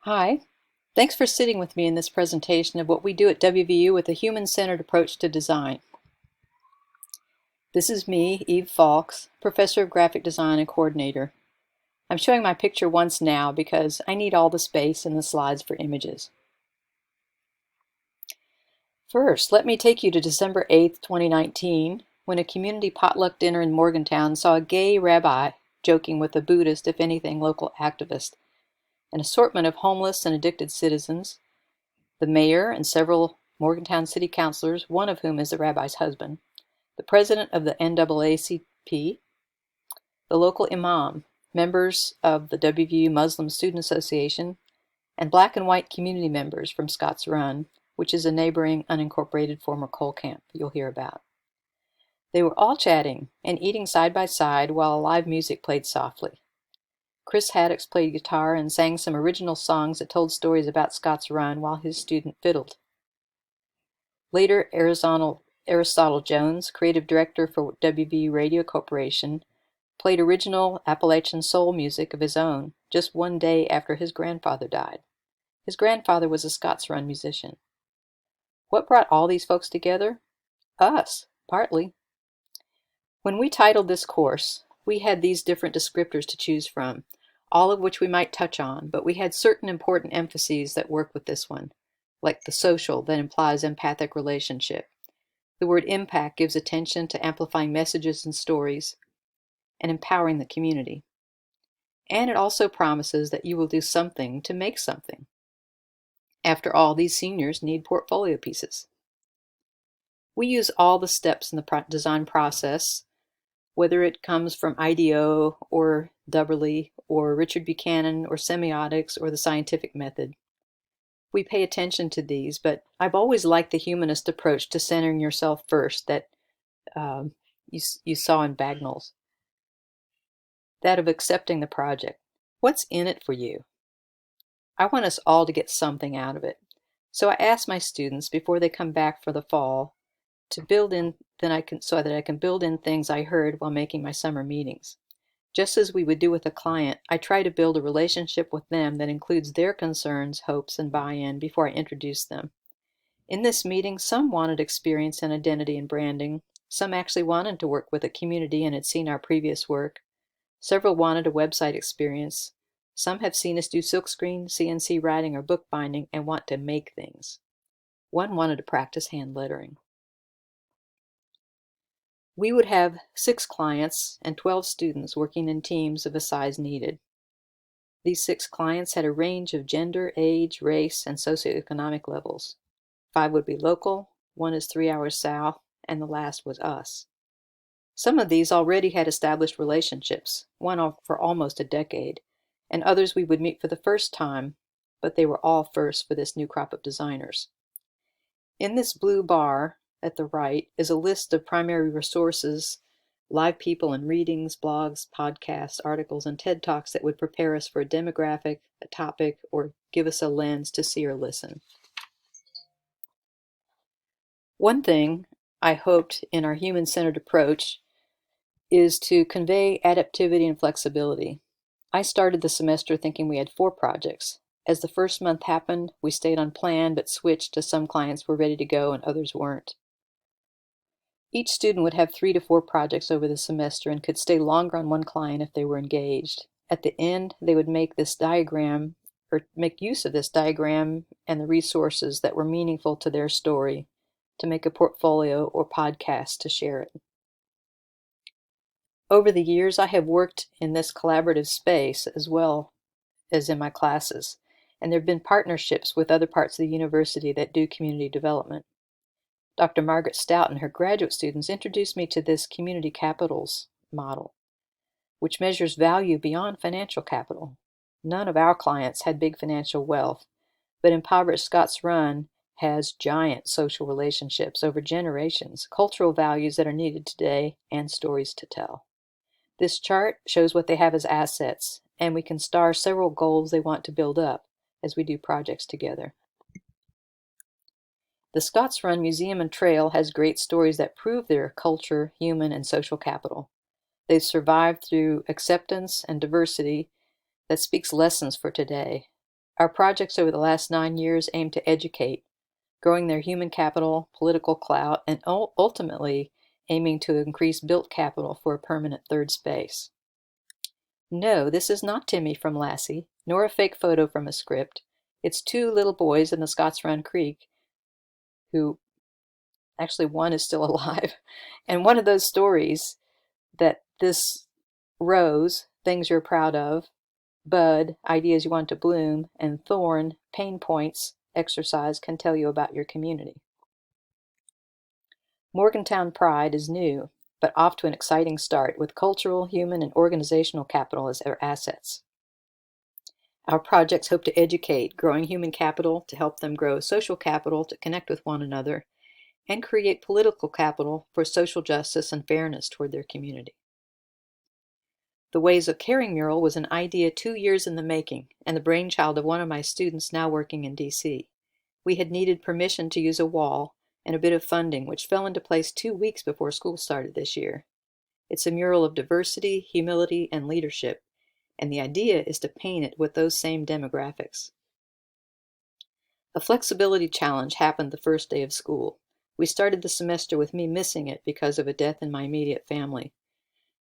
Hi, thanks for sitting with me in this presentation of what we do at WVU with a human-centered approach to design. This is me, Eve Falks, Professor of Graphic Design and Coordinator. I'm showing my picture once now because I need all the space in the slides for images. First, let me take you to December 8th, 2019, when a community potluck dinner in Morgantown saw a gay rabbi joking with a Buddhist, if anything, local activist, an assortment of homeless and addicted citizens, the mayor and several Morgantown city councilors, one of whom is the rabbi's husband, the president of the NAACP, the local imam, members of the WVU Muslim Student Association, and black and white community members from Scott's Run, which is a neighboring unincorporated former coal camp you'll hear about. They were all chatting and eating side by side while live music played softly. Chris Haddocks played guitar and sang some original songs that told stories about Scott's Run while his student fiddled. Later, Aristotle Jones, creative director for WVU Radio Corporation, played original Appalachian soul music of his own just one day after his grandfather died. His grandfather was a Scott's Run musician. What brought all these folks together? Us, partly. When we titled this course, we had these different descriptors to choose from, all of which we might touch on, but we had certain important emphases that work with this one, like the social that implies empathic relationship. The word impact gives attention to amplifying messages and stories and empowering the community. And it also promises that you will do something to make something. After all, these seniors need portfolio pieces. We use all the steps in the design process, whether it comes from IDEO or Dubberly or Richard Buchanan or semiotics or the scientific method. We pay attention to these, but I've always liked the humanist approach to centering yourself first that you saw in Bagnall's. That of accepting the project. What's in it for you? I want us all to get something out of it. So I ask my students before they come back for the fall to build in, so that I can build in things I heard while making my summer meetings. Just as we would do with a client, I try to build a relationship with them that includes their concerns, hopes, and buy-in before I introduce them. In this meeting, some wanted experience in identity and branding. Some actually wanted to work with a community and had seen our previous work. Several wanted a website experience. Some have seen us do silkscreen, CNC writing, or bookbinding and want to make things. One wanted to practice hand lettering. We would have 6 clients and 12 students working in teams of a size needed. These 6 clients had a range of gender, age, race, and socioeconomic levels. 5 would be local, 1 is 3 hours south, and the last was us. Some of these already had established relationships, one for almost a decade, and others we would meet for the first time, but they were all first for this new crop of designers. In this blue bar at the right is a list of primary resources, live people and readings, blogs, podcasts, articles, and TED Talks that would prepare us for a demographic, a topic, or give us a lens to see or listen. One thing I hoped in our human-centered approach is to convey adaptivity and flexibility. I started the semester thinking we had 4 projects. As the first month happened, we stayed on plan but switched as some clients were ready to go and others weren't. Each student would have 3 to 4 projects over the semester and could stay longer on one client if they were engaged. At the end, they would make this diagram or make use of this diagram and the resources that were meaningful to their story to make a portfolio or podcast to share it. Over the years, I have worked in this collaborative space as well as in my classes, and there have been partnerships with other parts of the university that do community development. Dr. Margaret Stout and her graduate students introduced me to this community capitals model, which measures value beyond financial capital. None of our clients had big financial wealth, but impoverished Scott's Run has giant social relationships over generations, cultural values that are needed today, and stories to tell. This chart shows what they have as assets, and we can star several goals they want to build up as we do projects together. The Scott's Run Museum and Trail has great stories that prove their culture, human, and social capital. They've survived through acceptance and diversity that speaks lessons for today. Our projects over the last 9 years aim to educate, growing their human capital, political clout, and ultimately aiming to increase built capital for a permanent third space. No, this is not Timmy from Lassie, nor a fake photo from a script. It's two little boys in the Scots Run Creek who, actually one is still alive, and one of those stories that this Rose, things you're proud of, Bud, ideas you want to bloom, and Thorn, pain points, exercise can tell you about your community. Morgantown Pride is new, but off to an exciting start with cultural, human, and organizational capital as their assets. Our projects hope to educate, growing human capital to help them grow social capital to connect with one another, and create political capital for social justice and fairness toward their community. The Ways of Caring mural was an idea 2 years in the making, and the brainchild of one of my students now working in DC. We had needed permission to use a wall and a bit of funding, which fell into place 2 weeks before school started this year. It's a mural of diversity, humility, and leadership, and the idea is to paint it with those same demographics. A flexibility challenge happened the first day of school. We started the semester with me missing it because of a death in my immediate family.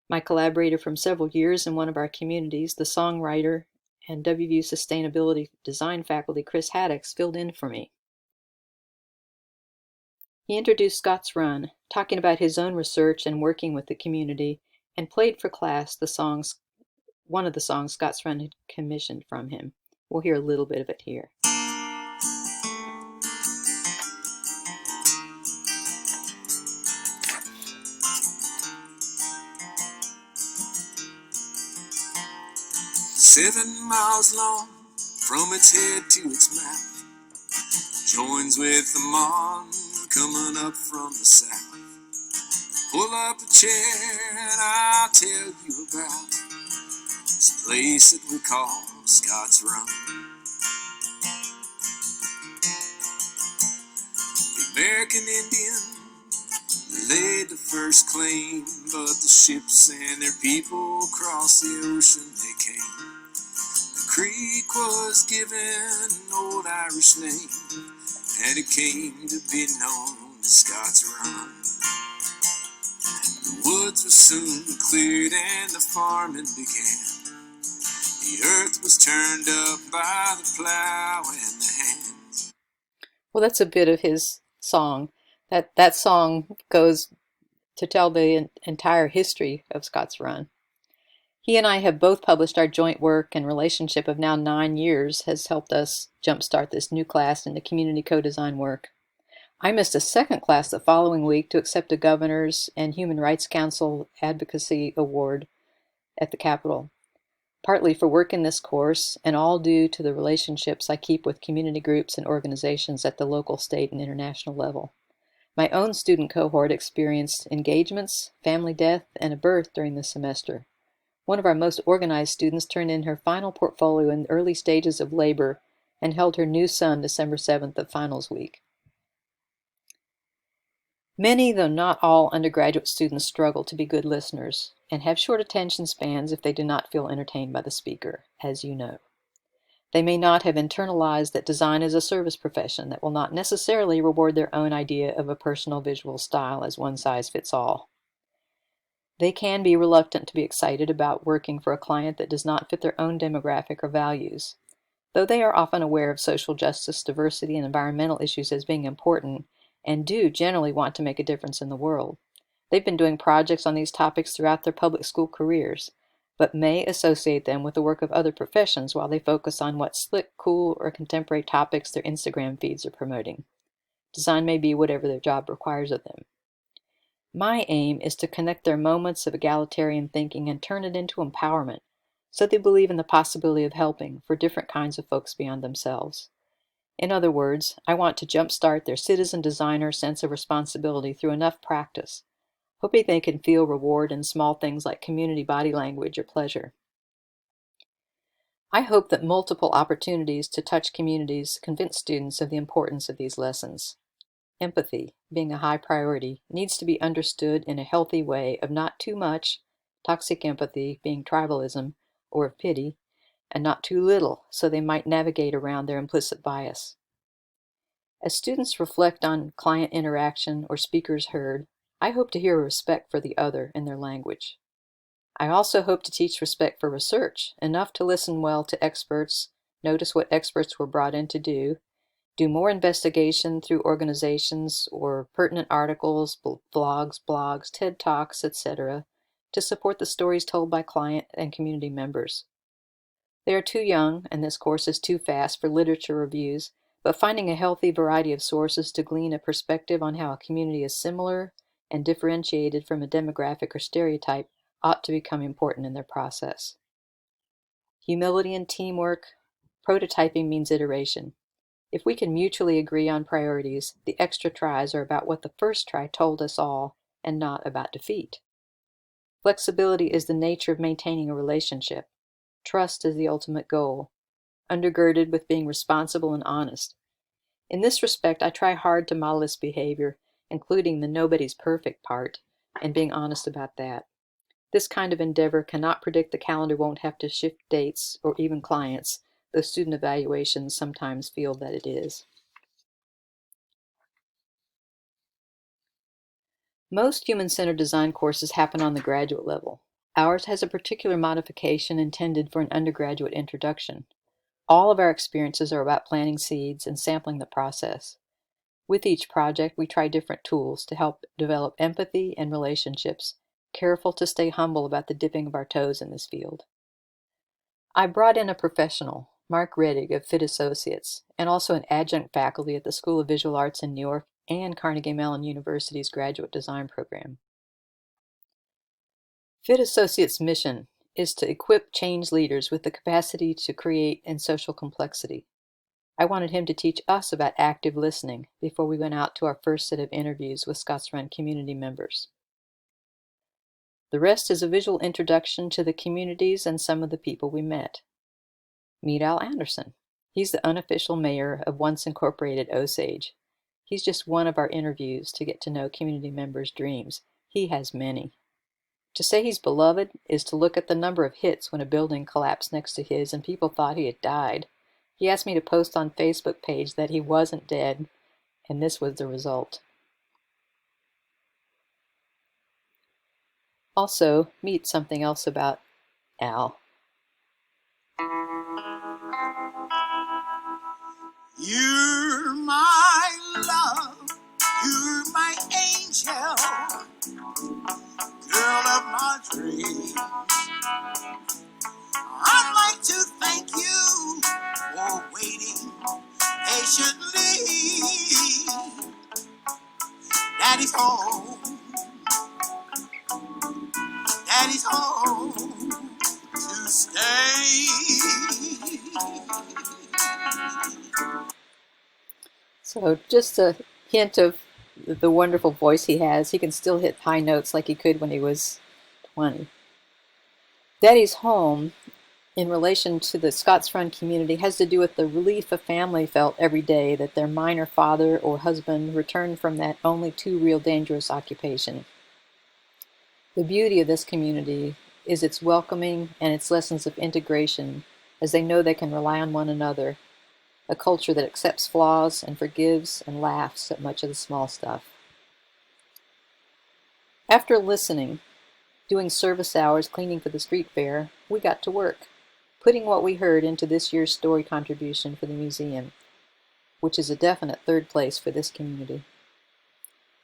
My collaborator from several years in one of our communities, the songwriter and WVU Sustainability Design faculty Chris Haddix, filled in for me. He introduced Scott's Run, talking about his own research and working with the community, and played for class one of the songs Scott's Run had commissioned from him. We'll hear a little bit of it here. "7 miles long from its head to its mouth, joins with the Mon coming up from the south. Pull up a chair and I'll tell you about this place that we call Scott's Run. The American Indian laid the first claim, but the ships and their people across the ocean they came. The creek was given an old Irish name, and it came to be known as Scott's Run. The woods were soon cleared and the farming began. The earth was turned up by the plow and the hands." Well, that's a bit of his song. That song goes to tell the entire history of Scott's Run. He and I have both published. Our joint work and relationship of now 9 years has helped us jumpstart this new class into community co-design work. I missed a second class the following week to accept a Governor's and Human Rights Council Advocacy Award at the Capitol, partly for work in this course, and all due to the relationships I keep with community groups and organizations at the local, state, and international level. My own student cohort experienced engagements, family death, and a birth during the semester. One of our most organized students turned in her final portfolio in the early stages of labor and held her new son December 7th at finals week. Many, though not all, undergraduate students struggle to be good listeners and have short attention spans if they do not feel entertained by the speaker, as you know. They may not have internalized that design is a service profession that will not necessarily reward their own idea of a personal visual style as one size fits all. They can be reluctant to be excited about working for a client that does not fit their own demographic or values. Though they are often aware of social justice, diversity, and environmental issues as being important, and do generally want to make a difference in the world. They've been doing projects on these topics throughout their public school careers, but may associate them with the work of other professions while they focus on what slick, cool, or contemporary topics their Instagram feeds are promoting. Design may be whatever their job requires of them. My aim is to connect their moments of egalitarian thinking and turn it into empowerment, so they believe in the possibility of helping for different kinds of folks beyond themselves. In other words, I want to jumpstart their citizen designer sense of responsibility through enough practice, hoping they can feel reward in small things like community body language or pleasure. I hope that multiple opportunities to touch communities convince students of the importance of these lessons. Empathy, being a high priority, needs to be understood in a healthy way of not too much, toxic empathy being tribalism, or of pity, and not too little so they might navigate around their implicit bias. As students reflect on client interaction or speakers heard, I hope to hear a respect for the other in their language. I also hope to teach respect for research, enough to listen well to experts, notice what experts were brought in to do more investigation through organizations or pertinent articles, blogs, TED Talks, etc., to support the stories told by client and community members. They are too young, and this course is too fast for literature reviews, but finding a healthy variety of sources to glean a perspective on how a community is similar and differentiated from a demographic or stereotype ought to become important in their process. Humility and teamwork. Prototyping means iteration. If we can mutually agree on priorities, the extra tries are about what the first try told us all and not about defeat. Flexibility is the nature of maintaining a relationship. Trust is the ultimate goal, undergirded with being responsible and honest. In this respect, I try hard to model this behavior, including the nobody's perfect part, and being honest about that. This kind of endeavor cannot predict the calendar won't have to shift dates or even clients, though student evaluations sometimes feel that it is. Most human-centered design courses happen on the graduate level. Ours has a particular modification intended for an undergraduate introduction. All of our experiences are about planting seeds and sampling the process. With each project, we try different tools to help develop empathy and relationships, careful to stay humble about the dipping of our toes in this field. I brought in a professional, Mark Reddig of Fit Associates, and also an adjunct faculty at the School of Visual Arts in New York and Carnegie Mellon University's graduate design program. Fit Associates' mission is to equip change leaders with the capacity to create in social complexity. I wanted him to teach us about active listening before we went out to our first set of interviews with Scotts Run community members. The rest is a visual introduction to the communities and some of the people we met. Meet Al Anderson. He's the unofficial mayor of once incorporated Osage. He's just one of our interviews to get to know community members' dreams. He has many. To say he's beloved is to look at the number of hits when a building collapsed next to his and people thought he had died. He asked me to post on Facebook page that he wasn't dead, and this was the result. Also, meet something else about Al. You're my love, you're my angel, girl of my dreams. I'd like to thank you for waiting patiently. Daddy's home, Daddy's home to stay. So just a hint of the wonderful voice he has. He can still hit high notes like he could when he was 20. Daddy's home, in relation to the Scotts Run community, has to do with the relief a family felt every day that their minor father or husband returned from that only too real dangerous occupation. The beauty of this community is its welcoming and its lessons of integration, as they know they can rely on one another, a culture that accepts flaws and forgives and laughs at much of the small stuff. After listening, doing service hours cleaning for the street fair, we got to work, putting what we heard into this year's story contribution for the museum, which is a definite third place for this community.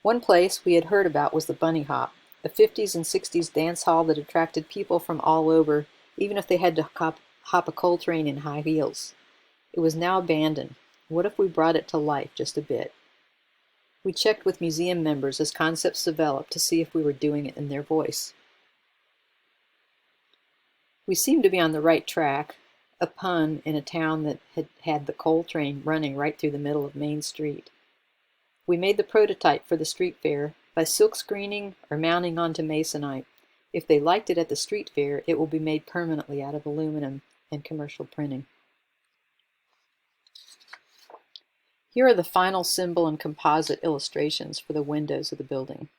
One place we had heard about was the Bunny Hop, a 50s and 60s dance hall that attracted people from all over, even if they had to hop a coal train in high heels. It was now abandoned. What if we brought it to life just a bit? We checked with museum members as concepts developed to see if we were doing it in their voice. We seemed to be on the right track, a pun in a town that had had the coal train running right through the middle of Main Street. We made the prototype for the street fair by silk screening or mounting onto masonite. If they liked it at the street fair, it will be made permanently out of aluminum and commercial printing. Here are the final symbol and composite illustrations for the windows of the building.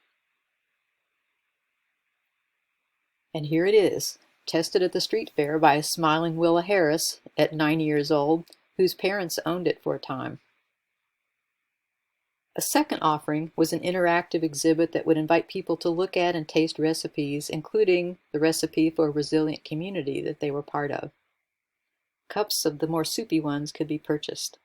And here it is, tested at the street fair by a smiling Willa Harris at 9 years old, whose parents owned it for a time. A second offering was an interactive exhibit that would invite people to look at and taste recipes, including the recipe for a resilient community that they were part of. Cups of the more soupy ones could be purchased.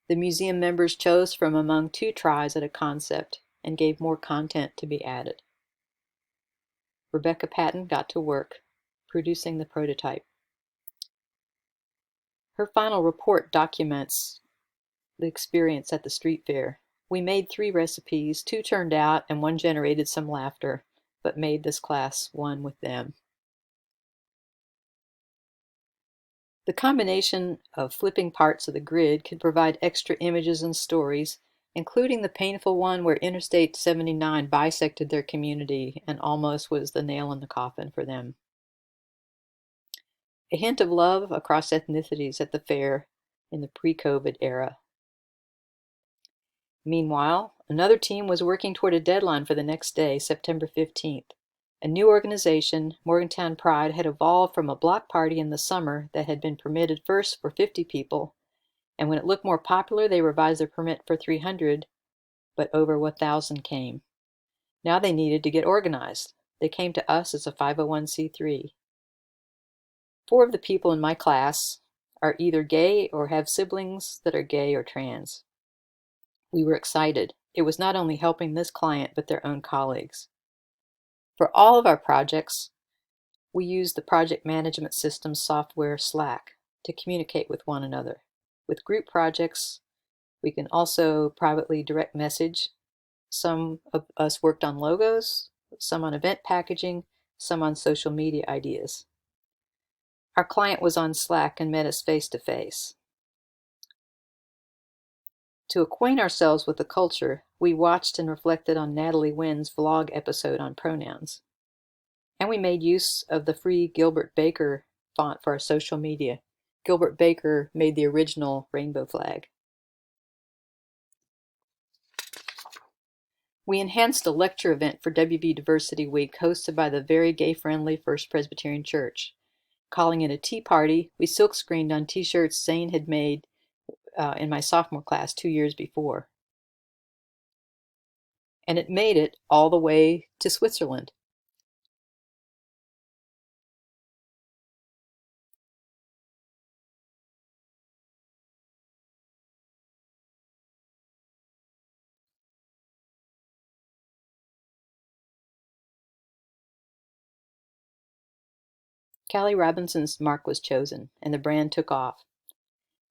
The museum members chose from among 2 tries at a concept and gave more content to be added. Rebecca Patton got to work, producing the prototype. Her final report documents the experience at the street fair. We made 3 recipes, 2 turned out and 1 generated some laughter, but made this class one with them. The combination of flipping parts of the grid could provide extra images and stories, including the painful one where Interstate 79 bisected their community and almost was the nail in the coffin for them. A hint of love across ethnicities at the fair in the pre-COVID era. Meanwhile, another team was working toward a deadline for the next day, September 15th. A new organization, Morgantown Pride, had evolved from a block party in the summer that had been permitted first for 50 people, and when it looked more popular, they revised their permit for 300, but over 1,000 came. Now they needed to get organized. They came to us as a 501c3. 4 of the people in my class are either gay or have siblings that are gay or trans. We were excited. It was not only helping this client, but their own colleagues. For all of our projects, we use the project management system software Slack to communicate with one another. With group projects, we can also privately direct message. Some of us worked on logos, some on event packaging, some on social media ideas. Our client was on Slack and met us face to face. To acquaint ourselves with the culture, we watched and reflected on Natalie Wynn's vlog episode on pronouns. And we made use of the free Gilbert Baker font for our social media. Gilbert Baker made the original rainbow flag. We enhanced a lecture event for WV Diversity Week hosted by the very gay-friendly First Presbyterian Church. Calling it a tea party, we silkscreened on t-shirts Zane had made in my sophomore class 2 years before. And it made it all the way to Switzerland. Callie Robinson's mark was chosen, and the brand took off.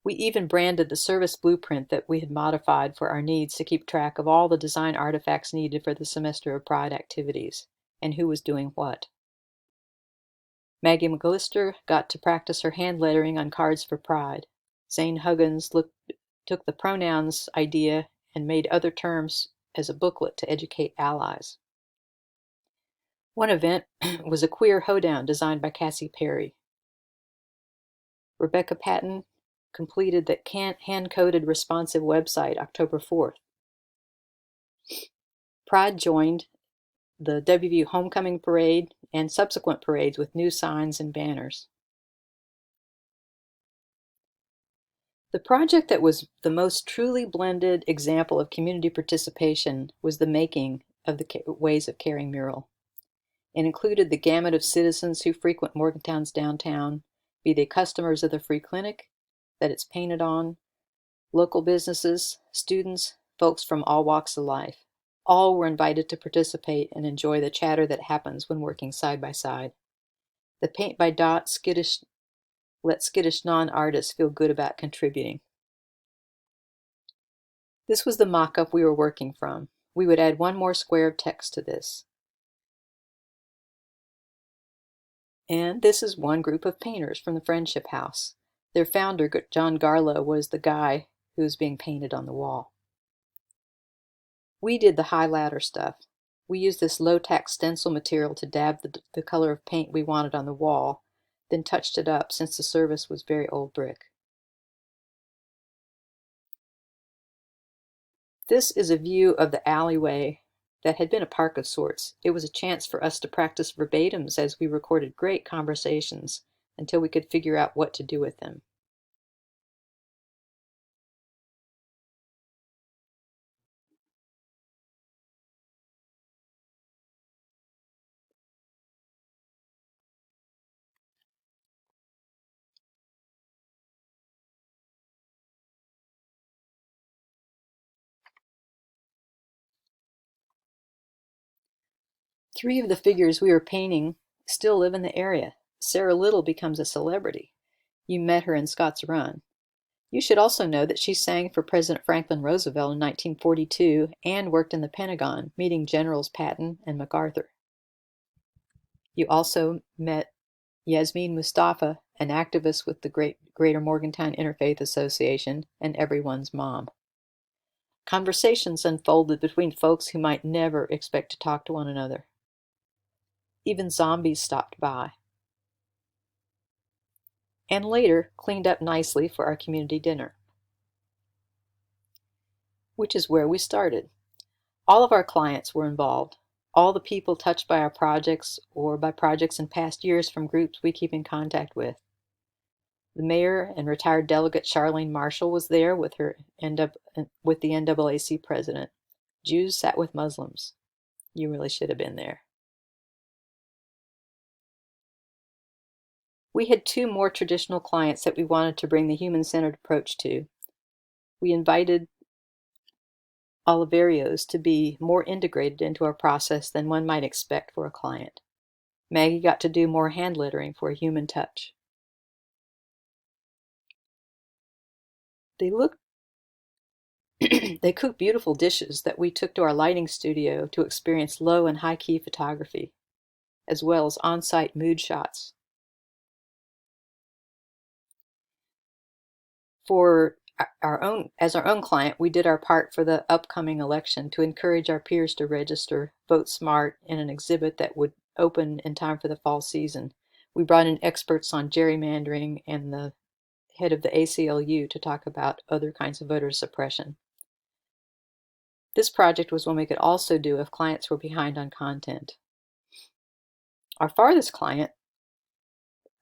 We even branded the service blueprint that we had modified for our needs to keep track of all the design artifacts needed for the semester of Pride activities, and who was doing what. Maggie McGlista got to practice her hand lettering on cards for Pride. Zane Huggins took the pronouns idea and made other terms as a booklet to educate allies. One event was a queer hoedown designed by Cassie Perry. Rebecca Patton completed the hand-coded responsive website October 4th. Pride joined the WVU Homecoming Parade and subsequent parades with new signs and banners. The project that was the most truly blended example of community participation was the making of the Ways of Caring mural. It included the gamut of citizens who frequent Morgantown's downtown, be they customers of the free clinic that it's painted on, local businesses, students, folks from all walks of life. All were invited to participate and enjoy the chatter that happens when working side by side. The paint by dot let skittish non-artists feel good about contributing. This was the mock-up we were working from. We would add 1 more square of text to this. And this is one group of painters from the Friendship House. Their founder, John Garlow, was the guy who was being painted on the wall. We did the high ladder stuff. We used this low-tack stencil material to dab the color of paint we wanted on the wall, then touched it up since the service was very old brick. This is a view of the alleyway that had been a park of sorts. It was a chance for us to practice verbatims as we recorded great conversations until we could figure out what to do with them. Three of the figures we were painting still live in the area. Sarah Little becomes a celebrity. You met her in Scott's Run. You should also know that she sang for President Franklin Roosevelt in 1942 and worked in the Pentagon, meeting Generals Patton and MacArthur. You also met Yasmin Mustafa, an activist with the Greater Morgantown Interfaith Association, and everyone's mom. Conversations unfolded between folks who might never expect to talk to one another. Even zombies stopped by. And later cleaned up nicely for our community dinner. Which is where we started. All of our clients were involved. All the people touched by our projects or by projects in past years from groups we keep in contact with. The mayor and retired delegate Charlene Marshall was there with the NAAC president. Jews sat with Muslims. You really should have been there. We had two more traditional clients that we wanted to bring the human-centered approach to. We invited Oliverios to be more integrated into our process than one might expect for a client. Maggie got to do more hand lettering for a human touch. They cooked beautiful dishes that we took to our lighting studio to experience low and high key photography, as well as on-site mood shots. As our own client, we did our part for the upcoming election to encourage our peers to register, vote smart in an exhibit that would open in time for the fall season. We brought in experts on gerrymandering and the head of the ACLU to talk about other kinds of voter suppression. This project was one we could also do if clients were behind on content. Our farthest client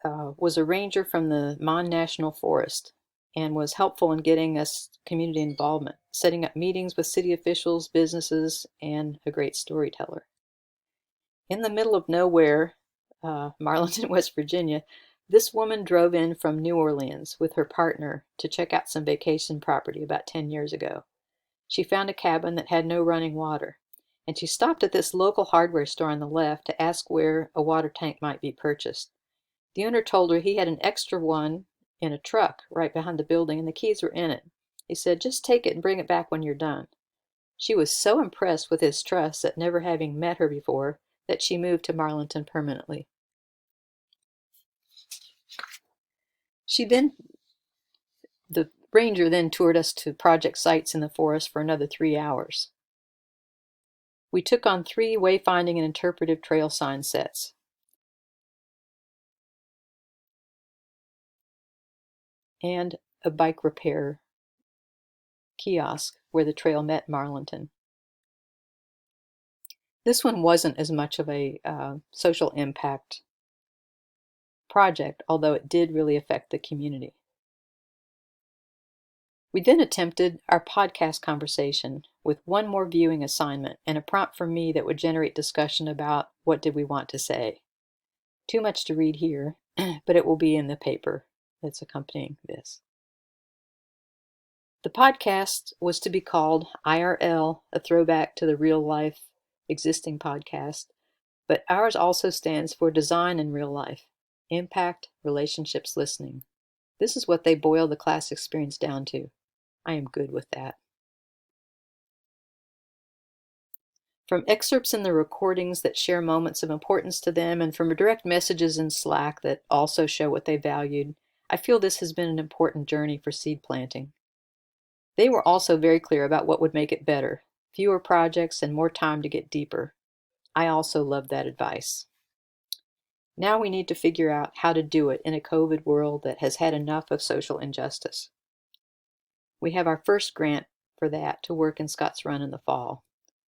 was a ranger from the Mon National Forest and was helpful in getting us community involvement, setting up meetings with city officials, businesses, and a great storyteller. In the middle of nowhere, Marlinton, West Virginia, this woman drove in from New Orleans with her partner to check out some vacation property about 10 years ago. She found a cabin that had no running water, and she stopped at this local hardware store on the left to ask where a water tank might be purchased. The owner told her he had an extra one in a truck right behind the building and the keys were in it. He said, "Just take it and bring it back when you're done." She was so impressed with his trust at never having met her before that she moved to Marlinton permanently. The ranger then toured us to project sites in the forest for another 3 hours. We took on 3 wayfinding and interpretive trail sign sets. And a bike repair kiosk where the trail met Marlinton. This one wasn't as much of a social impact project, although it did really affect the community. We then attempted our podcast conversation with one more viewing assignment and a prompt from me that would generate discussion about what did we want to say. Too much to read here, but it will be in the paper that's accompanying this. The podcast was to be called IRL, a throwback to the real life existing podcast, but ours also stands for Design in Real Life, Impact, Relationships, Listening. This is what they boil the class experience down to. I am good with that. From excerpts in the recordings that share moments of importance to them and from direct messages in Slack that also show what they valued, I feel this has been an important journey for seed planting. They were also very clear about what would make it better, fewer projects and more time to get deeper. I also love that advice. Now we need to figure out how to do it in a COVID world that has had enough of social injustice. We have our first grant for that to work in Scott's Run in the fall.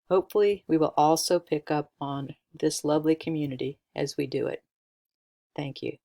Hopefully, we will also pick up on this lovely community as we do it. Thank you.